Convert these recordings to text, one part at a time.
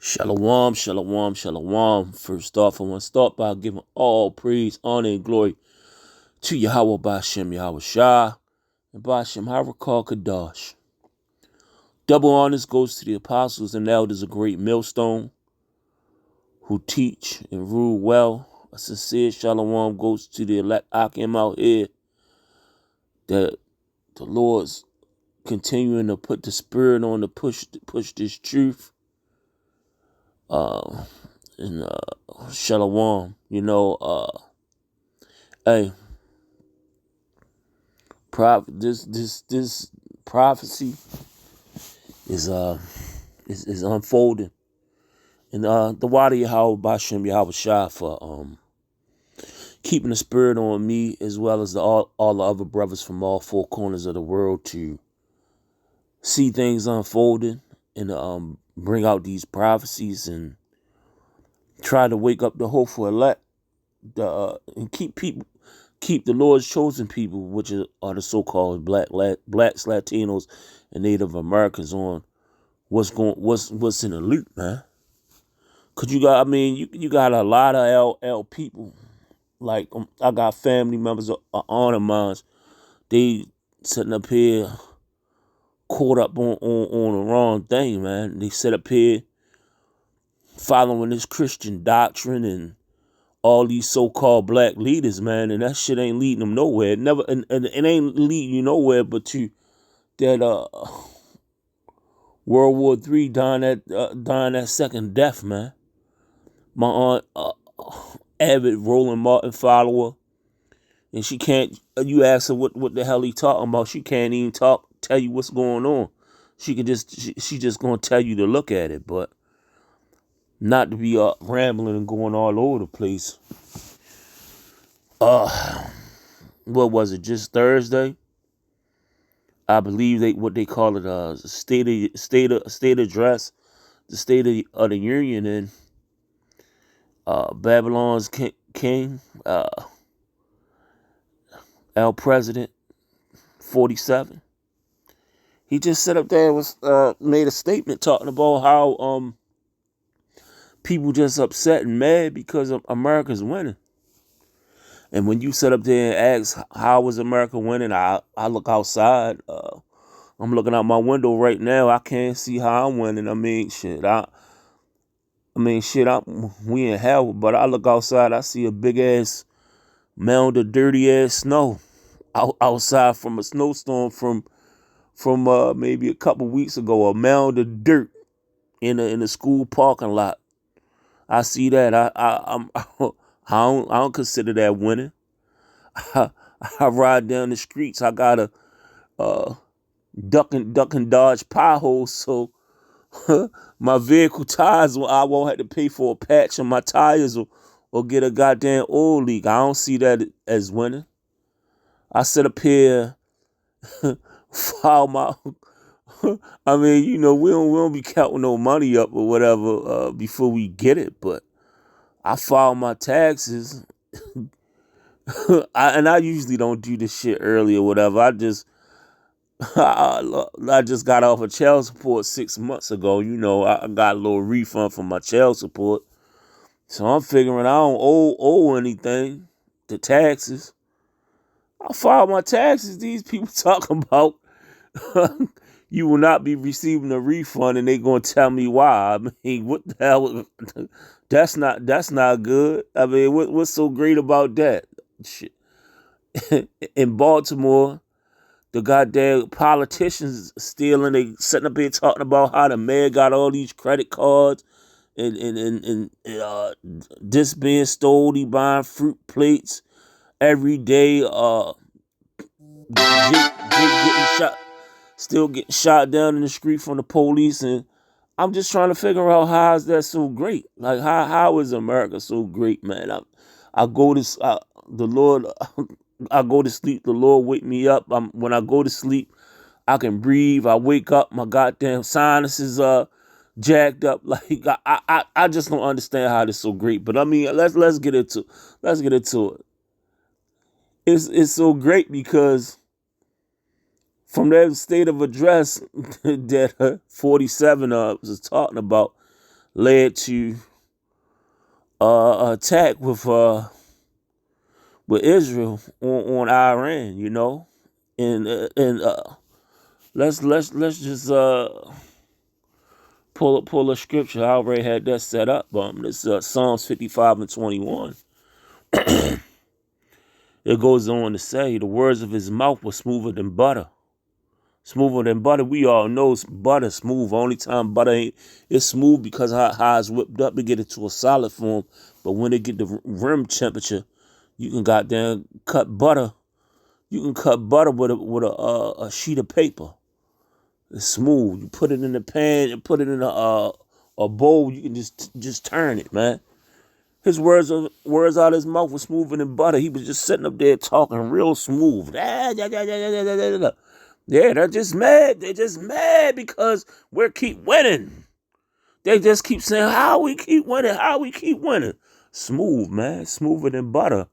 Shalom, shalom, shalom. First off, I want to start by giving all praise, honor, and glory to Yahweh Bashem, Yahweh Shah, and Bashem Harakal Kadash. Double honors goes to the apostles and elders of Great Millstone who teach and rule well. A sincere shalom goes to the elect Akim out here that the Lord's continuing to put the spirit on to push this truth. And shalom, hey, this prophecy is unfolding, and the Wadi Yahweh Bashem Yahweh Shah for keeping the spirit on me as well as all the other brothers from all four corners of the world to see things unfolding and bring out these prophecies and try to wake up the hopeful elect, and keep the Lord's chosen people, which are the so-called blacks, Latinos, and Native Americans, on what's in the loop, man. Cause you got a lot of L people. Like I got family members of honor mine. They sitting up here caught up on the wrong thing, man. They sit up here following this Christian doctrine and all these so-called black leaders, man, and that shit ain't leading them nowhere. Never, and it ain't leading you nowhere but to that World War III dying that second death, man. My aunt, avid Roland Martin follower, and she can't. You ask her what the hell he talking about, she can't even tell you what's going on. She can she just gonna tell you to look at it, but not to be rambling and going all over the place. What was it? Just Thursday, I believe what they call it, state address, the State of the Union, and Babylon's king, our president, 47. He just sat up there and made a statement talking about how people just upset and mad because America's winning. And when you sit up there and ask how was America winning, I look outside. I'm looking out my window right now. I can't see how I'm winning. We in hell, but I look outside. I see a big ass mound of dirty ass snow outside from a snowstorm from maybe a couple weeks ago. A mound of dirt in a school parking lot. I see that. I don't consider that winning. I ride down the streets. I gotta duck and dodge potholes, so my vehicle tires, I won't have to pay for a patch on my tires or get a goddamn oil leak. I don't see that as winning. I sit up here, file my. we don't be counting no money up or whatever before we get it, but I file my taxes. I usually don't do this shit early or whatever. I just got off of child support 6 months ago. I got a little refund from my child support. So I'm figuring I don't owe anything. The taxes. I filed my taxes. These people talking about you will not be receiving a refund, and they gonna tell me why. What the hell? That's not good. What's so great about that? Shit. In Baltimore, the goddamn politicians stealing. They sitting up here talking about how the mayor got all these credit cards and this being stole. He buying fruit plates every day. Jake getting shot, still getting shot down in the street from the police, and I'm just trying to figure out how is that so great? Like how is America so great, man? I go to the Lord. I go to sleep. The Lord wake me up. When I go to sleep, I can breathe. I wake up. My goddamn sinuses are jacked up. Like I just don't understand how this is so great. But let's get into it. It's so great because from that state of address that 47 was talking about, led to attack with Israel on Iran, you know, and let's just pull a scripture. I already had that set up. This Psalms 55:21. It goes on to say, the words of his mouth were smoother than butter. Smoother than butter. We all know butter smooth. Only time butter ain't it's smooth because how it's whipped up to get it to a solid form. But when it get the room temperature, you can goddamn cut butter. You can cut butter with a sheet of paper. It's smooth. You put it in the pan and put it in a bowl. You can just turn it, man. His words out of his mouth were smoother than butter. He was just sitting up there talking real smooth. Yeah, they're just mad. They're just mad because we keep winning. They just keep saying, how we keep winning, how we keep winning. Smooth, man. Smoother than butter.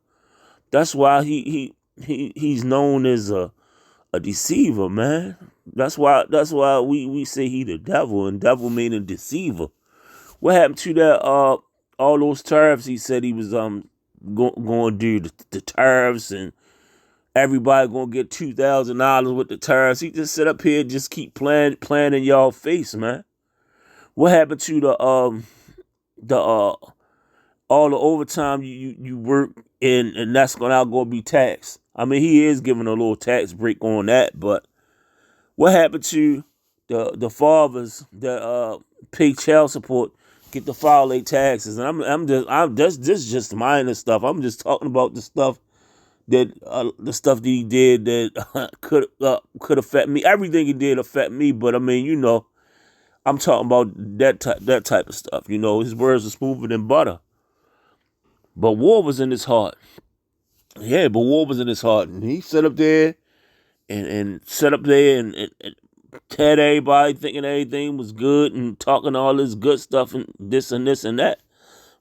That's why he's known as a deceiver, man. That's why we say he the devil, and devil meaning deceiver. What happened to that all those tariffs he said he was going to do the tariffs, and everybody going to get $2,000 with the tariffs. He just sit up here and just keep playing in y'all face, man. What happened to the all the overtime you work and that's going to be taxed? I mean, he is giving a little tax break on that, but what happened to the fathers that pay child support, get to file their taxes? And this is just minor stuff. I'm just talking about the stuff that he did that could affect me. Everything he did affect me, but I mean, you know, I'm talking about that type of stuff. You know, his words are smoother than butter. But war was in his heart. Yeah, but war was in his heart, and he sat up there and had everybody thinking everything was good and talking all this good stuff and this and this and that.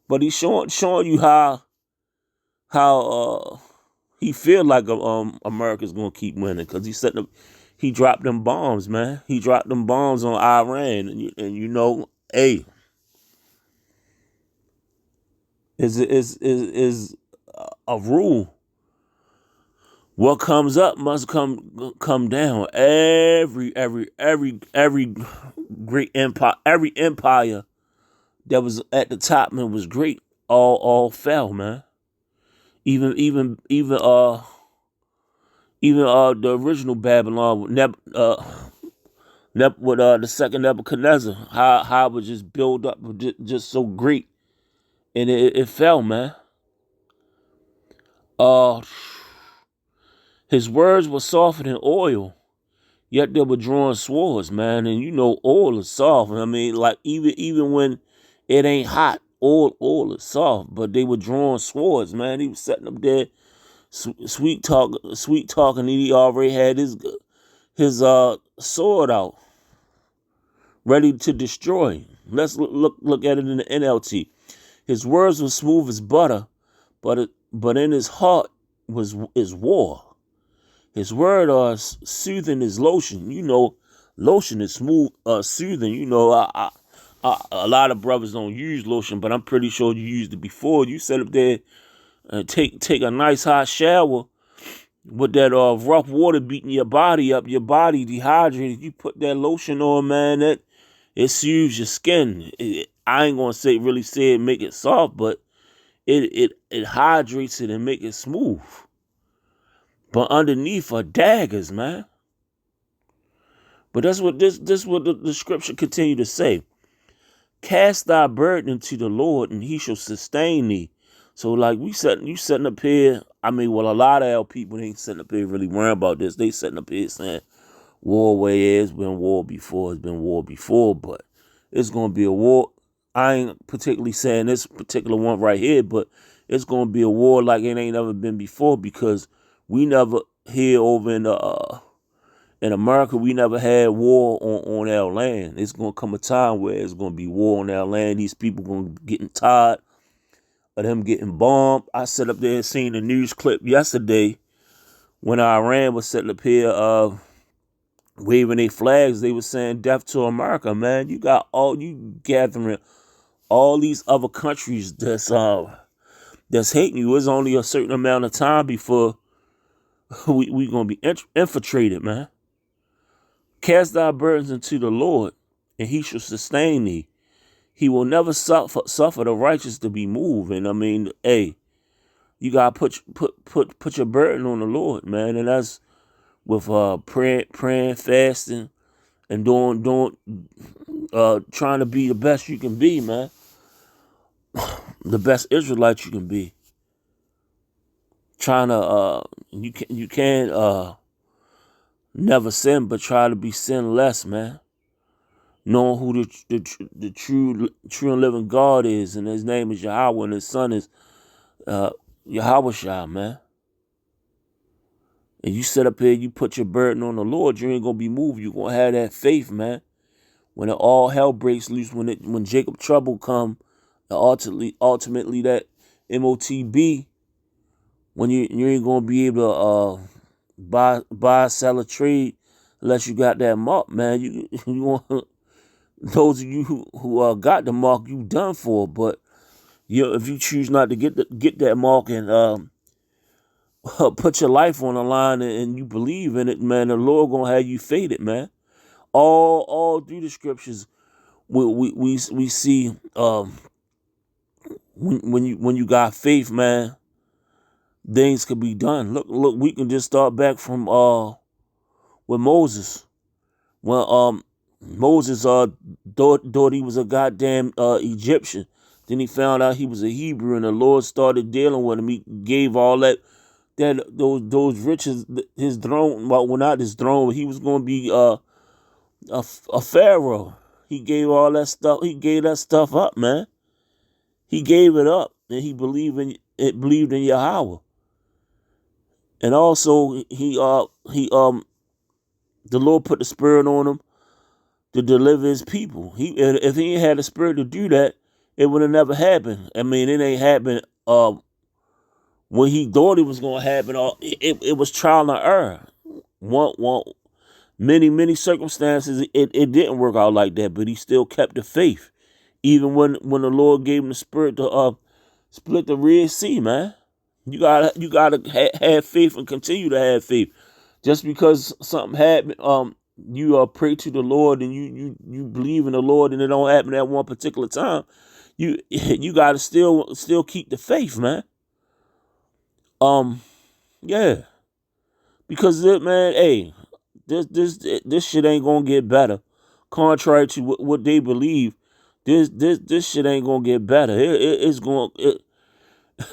But he's showing you how he feel like America's gonna keep winning because he dropped them bombs, man. He dropped them bombs on Iran, and you know, hey, is a rule. What comes up must come down. Every great empire, every empire that was at the top, man, was great. All fell, man. Even the original Babylon with the second Nebuchadnezzar, how it was just built up, just so great, and it fell, man. His words were softer than oil, yet they were drawing swords, man. And you know, oil is soft. I mean, like even when it ain't hot, oil is soft. But they were drawing swords, man. He was sitting up there, sweet talking. He already had his sword out, ready to destroy. Let's look at it in the NLT. His words were smooth as butter, but in his heart is war. His word soothing as lotion. You know, lotion is smooth, soothing. You know, a lot of brothers don't use lotion, but I'm pretty sure you used it before. You sit up there and take a nice hot shower with that rough water beating your body up, your body dehydrated. You put that lotion on, man, it soothes your skin. I ain't gonna say it make it soft, but it hydrates it and make it smooth. But underneath are daggers, man. But that's what what the scripture continue to say. Cast thy burden into the Lord, and he shall sustain thee. So like you setting up here. I mean, well, a lot of our people ain't sitting up here really worrying about this. They sitting up here saying, war where it's been war before, but it's gonna be a war. I ain't particularly saying this particular one right here, but it's gonna be a war like it ain't ever been before because we never here over in America, we never had war on our land. It's gonna come a time where it's gonna be war on our land. These people gonna getting tired of them getting bombed. I sat up there and seen a news clip yesterday when Iran was sitting up here waving their flags. They were saying death to America, man. You gathering all these other countries that's hating you. It's only a certain amount of time before we gonna be infiltrated, man. Cast thy burdens into the Lord, and he shall sustain thee. He will never suffer the righteous to be moved. And I mean, hey, you gotta put your burden on the Lord, man. And that's with praying, fasting, and trying to be the best you can be, man. The best Israelite you can be. Trying to you can't never sin, but try to be sinless, man. Knowing who the true and living God is, and his name is Yahweh, and his son is Yahweh Shah, man. And you sit up here, you put your burden on the Lord, you ain't gonna be moved. You gonna have that faith, man. When all hell breaks loose, when Jacob trouble come, ultimately that MOTB, when you ain't gonna be able to buy, sell, or trade unless you got that mark, man. You want those of you who got the mark, you done for. But if you choose not to get that mark and put your life on the line and you believe in it, man, the Lord gonna have you faded, man. All through the scriptures, we see when you got faith, man, things could be done. Look, we can just start back from with Moses. When Moses thought he was a goddamn Egyptian. Then he found out he was a Hebrew, and the Lord started dealing with him. He gave all those riches, his throne. Well, not his throne, but he was going to be a pharaoh. He gave all that stuff. He gave that stuff up, man. He gave it up, and he believed in Yahweh. And also, the Lord put the spirit on him to deliver his people. If he ain't had the spirit to do that, it would have never happened. I mean, it ain't happened when he thought it was gonna happen. It was trial and error. Many circumstances it didn't work out like that, but he still kept the faith. Even when the Lord gave him the spirit to split the Red Sea, man. You gotta have faith and continue to have faith. Just because something happened, you pray to the Lord and you believe in the Lord and it don't happen at one particular time, you gotta still keep the faith, man. Yeah, because man, hey, this shit ain't gonna get better. Contrary to what they believe, this shit ain't gonna get better. It's going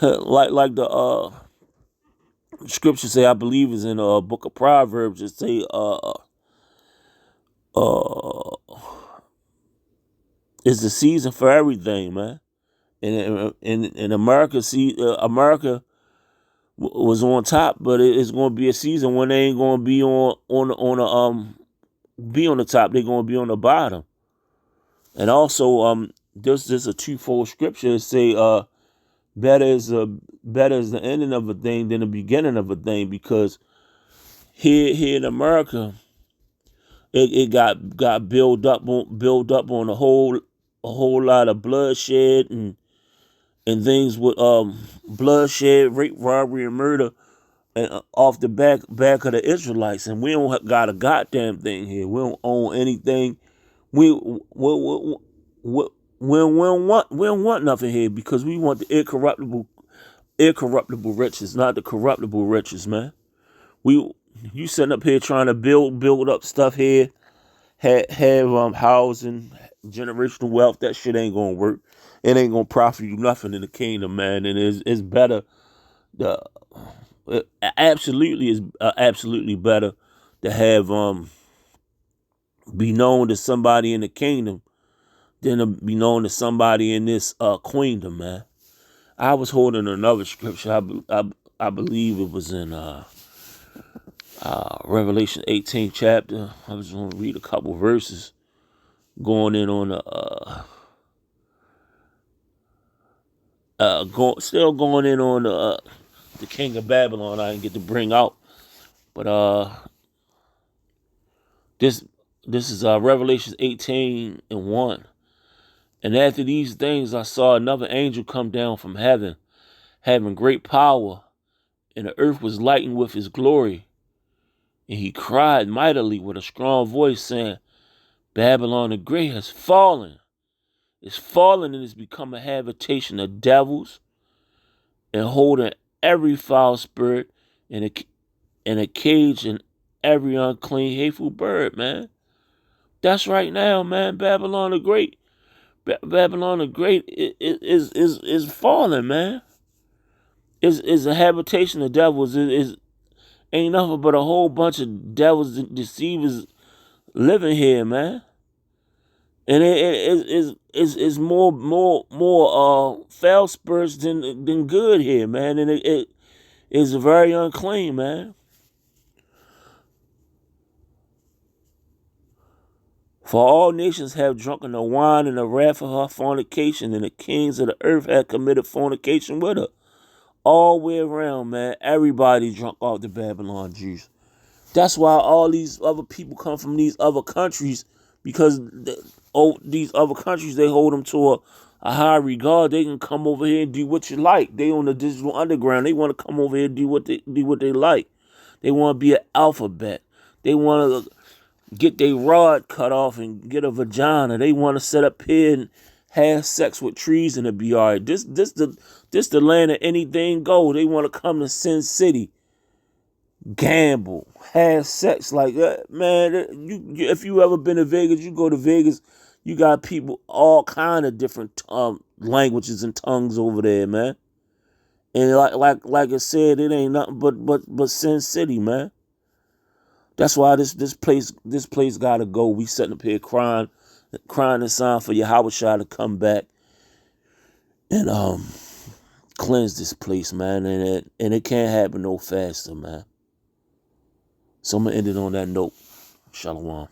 like the scripture say, I believe is in book of Proverbs. It say it's the season for everything, man. And in America, America was on top, but it's going to be a season when they ain't going to be be on the top. They're going to be on the bottom. And also, there's a twofold scripture that say better is the ending of a thing than the beginning of a thing, because here in America, it got built up on a whole lot of bloodshed and things with bloodshed, rape, robbery, and murder, and off the back of the Israelites. And we don't got a goddamn thing here. We don't own anything. We don't want nothing here, because we want the incorruptible riches, not the corruptible riches, man. You sitting up here trying to build up stuff here, have housing, generational wealth. That shit ain't gonna work. It ain't gonna profit you nothing in the kingdom, man. And it's better. It absolutely is absolutely better to have be known to somebody in the kingdom than to be known to somebody in this queendom, man. I was holding another scripture. I believe it was in Revelation 18 chapter. I was going to read a couple verses going in on still going in on the king of Babylon. I didn't get to bring out, but this is Revelation 18:1. And after these things, I saw another angel come down from heaven, having great power, and the earth was lightened with his glory. And he cried mightily with a strong voice, saying, Babylon the Great has fallen. It's fallen and has become a habitation of devils, and holding every foul spirit in a cage, and every unclean, hateful bird, man. That's right now, man. Babylon the Great. Babylon the Great is falling, man. Is a habitation of devils. Is ain't nothing but a whole bunch of devils and deceivers living here, man. And it is more foul spirits than good here, man. And it is very unclean, man. For all nations have drunken the wine and the wrath of her fornication, and the kings of the earth have committed fornication with her. All the way around, man. Everybody drunk off the Babylon juice. That's why all these other people come from these other countries, because these other countries, they hold them to a high regard. They can come over here and do what you like. They on the digital underground. They want to come over here and do what they like. They want to be an alphabet. They want to get their rod cut off and get a vagina. They want to set up here and have sex with trees and it be all right. This the land of anything go. They want to come to Sin City, gamble, have sex like that, man. If you ever been to Vegas, you go to Vegas. You got people all kind of different languages and tongues over there, man. And like I said, it ain't nothing but Sin City, man. That's why this place gotta go. We sitting up here crying and sighing for Yahweh Shai to come back and cleanse this place, man. And it can't happen no faster, man. So I'm gonna end it on that note. Shalom.